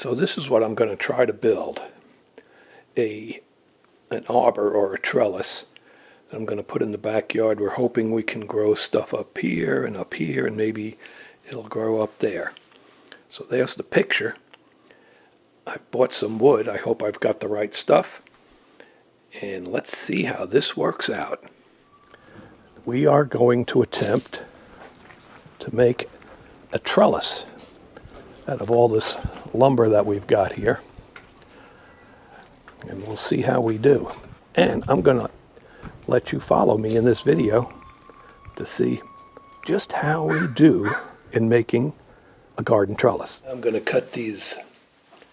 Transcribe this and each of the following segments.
So this is what I'm going to try to build, an arbor or a trellis that I'm going to put in the backyard. We're hoping we can grow stuff up here and maybe it'll grow up there. So there's the picture. I bought some wood. I hope I've got the right stuff. And let's see how this works out. We are going to attempt to make a trellis out of all this lumber that we've got here. And we'll see how we do. And I'm going to let you follow me in this video to see just how we do in making a garden trellis. I'm going to cut these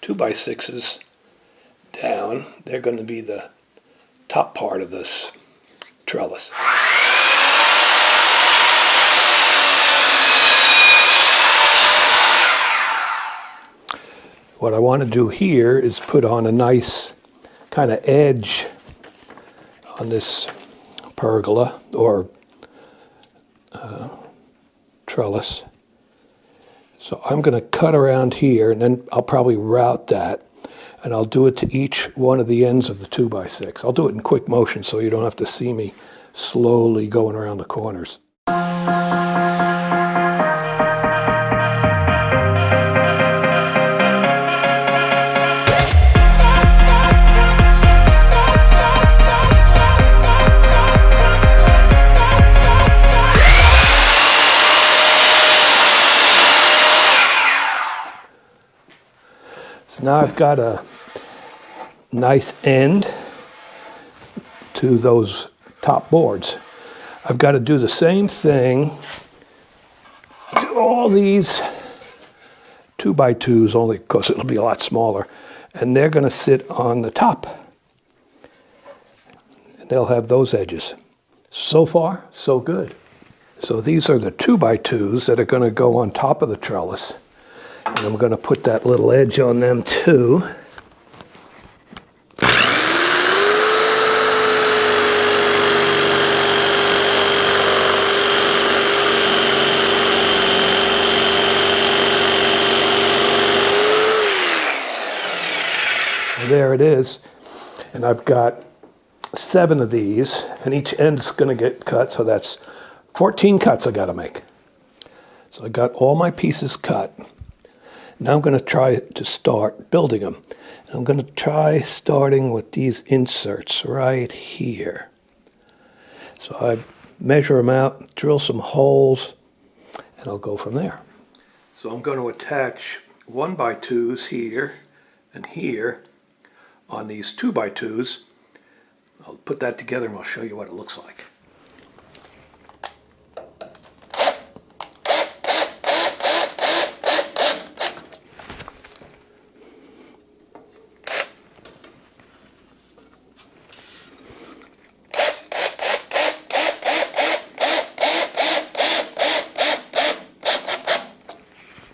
2x6s down. They're going to be the top part of this trellis. What I want to do here is put on a nice kind of edge on this pergola or trellis. So I'm going to cut around here, and then I'll probably route that, and I'll do it to each one of the ends of the 2x6. I'll do it in quick motion so you don't have to see me slowly going around the corners. Now I've got a nice end to those top boards. I've got to do the same thing to all these 2x2s, only because it'll be a lot smaller. And they're going to sit on the top. And they'll have those edges. So far, so good. So these are the 2x2s that are going to go on top of the trellis. And I'm going to put that little edge on them too. And there it is. And I've got 7 of these, and each end's going to get cut, so that's 14 cuts I got to make. So I got all my pieces cut. Now I'm going to try to start building them. And I'm going to try starting with these inserts right here. So I measure them out, drill some holes, and I'll go from there. So I'm going to attach 1x2s here and here on these 2x2s. I'll put that together and I'll show you what it looks like.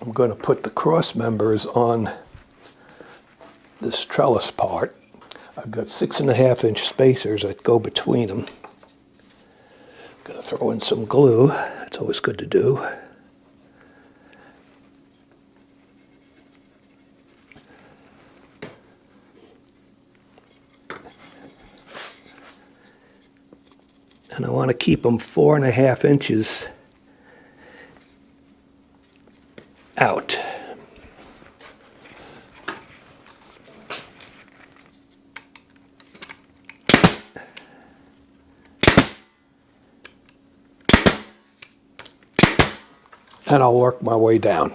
I'm going to put the cross members on this trellis part. I've got 6.5-inch spacers that go between them. I'm going to throw in some glue. It's always good to do. And I want to keep them 4.5 inches out. And I'll work my way down.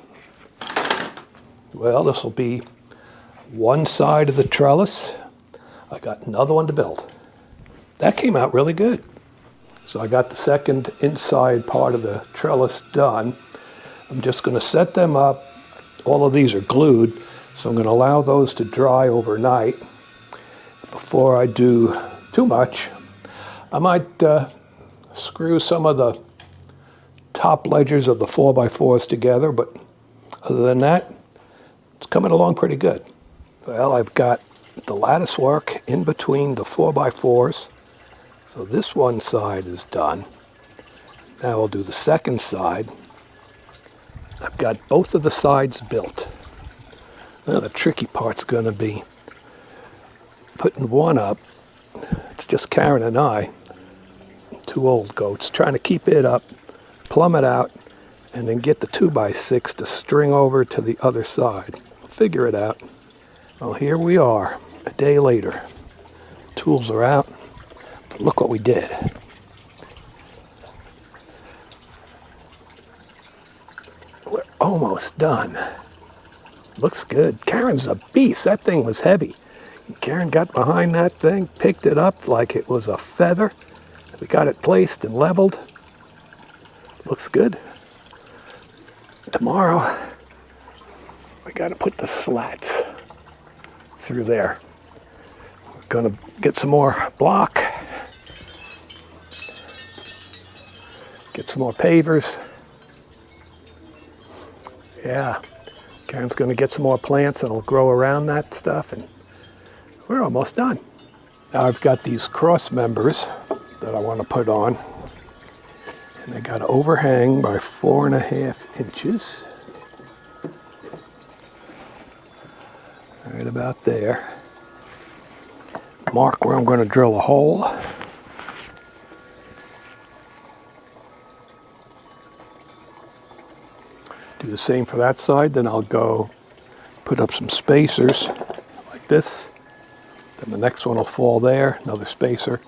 Well, this will be one side of the trellis. I got another one to build. That came out really good. So I got the second inside part of the trellis done. I'm just going to set them up. All of these are glued, so I'm going to allow those to dry overnight. Before I do too much, I might screw some of the top ledges of the 4x4s together, but other than that, it's coming along pretty good. Well, I've got the lattice work in between the 4x4s, so this one side is done. Now I'll do the second side. I've got both of the sides built. Now the tricky part's going to be putting one up. It's just Karen and I, two old goats, trying to keep it up, plumb it out, and then get the 2x6 to string over to the other side. Figure it out. Well, here we are, a day later. Tools are out, but look what we did. We're almost done. Looks good. Karen's a beast. That thing was heavy. Karen got behind that thing, picked it up like it was a feather. We got it placed and leveled. Looks good. Tomorrow, we got to put the slats through there. We're going to get some more block, get some more pavers. Yeah, Karen's going to get some more plants that'll grow around that stuff, and we're almost done. Now I've got these cross members that I want to put on. And they got an overhang by 4.5 inches. Right about there. Mark where I'm going to drill a hole. Do the same for that side, then I'll go put up some spacers like this. Then the next one will fall there, another spacer.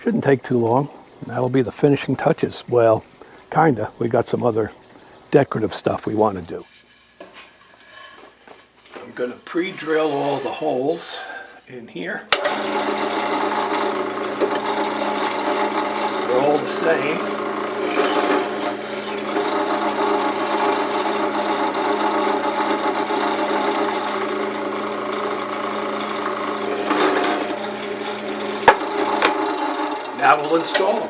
Shouldn't take too long. That'll be the finishing touches. Well, kinda. We got some other decorative stuff we want to do. I'm going to pre-drill all the holes in here. They're all the same. Now we'll install them.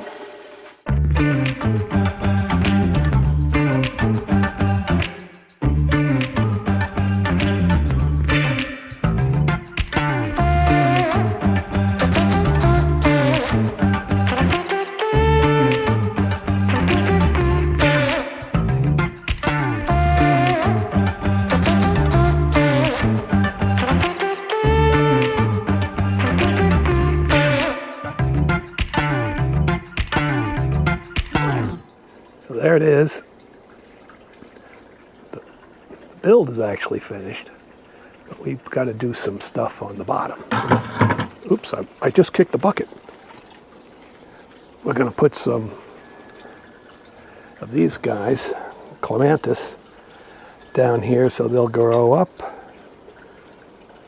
So there it is. The build is actually finished, but we've got to do some stuff on the bottom. Oops, I just kicked the bucket. We're going to put some of these guys, clematis, down here so they'll grow up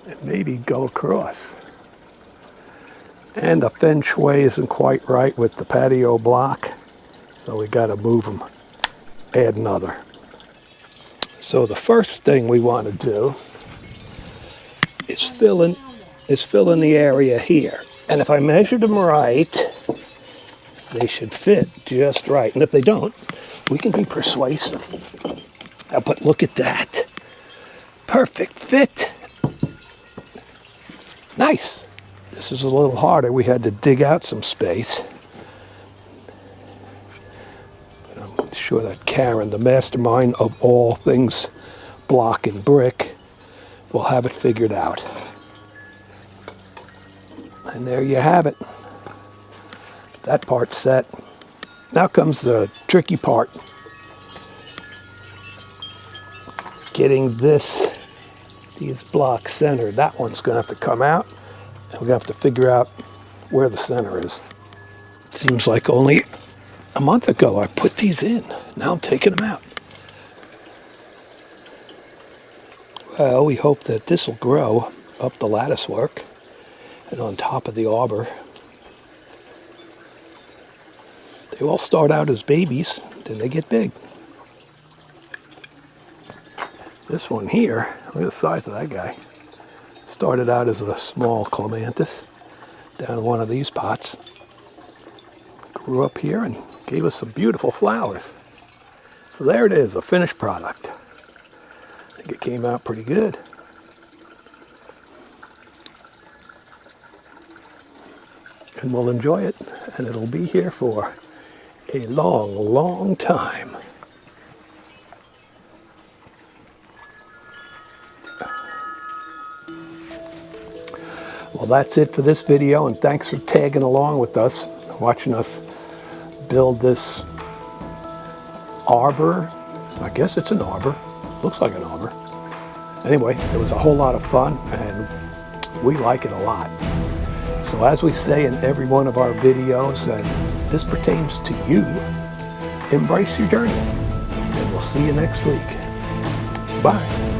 and maybe go across. And the feng shui isn't quite right with the patio block. So we got to move them, add another. So the first thing we want to do is fill in the area here. And if I measured them right, they should fit just right. And if they don't, we can be persuasive. But look at that. Perfect fit. Nice. This is a little harder. We had to dig out some space. Sure that Karen, the mastermind of all things block and brick, will have it figured out. And there you have it. That part's set. Now comes the tricky part. Getting these blocks centered. That one's going to have to come out, and we're going to have to figure out where the center is. It seems like only a month ago I put these in. Now I'm taking them out. Well, we hope that this will grow up the lattice work and on top of the arbor. They all start out as babies, then they get big. This one here, look at the size of that guy. Started out as a small clematis down in one of these pots. Grew up here and gave us some beautiful flowers. So there it is, a finished product. I think it came out pretty good. And we'll enjoy it, and it'll be here for a long, long time. Well, that's it for this video, and thanks for tagging along with us, watching us build this arbor. I guess it's an arbor. Looks like an arbor. Anyway, it was a whole lot of fun, and we like it a lot. So as we say in every one of our videos, and this pertains to you, embrace your journey. And we'll see you next week. Bye.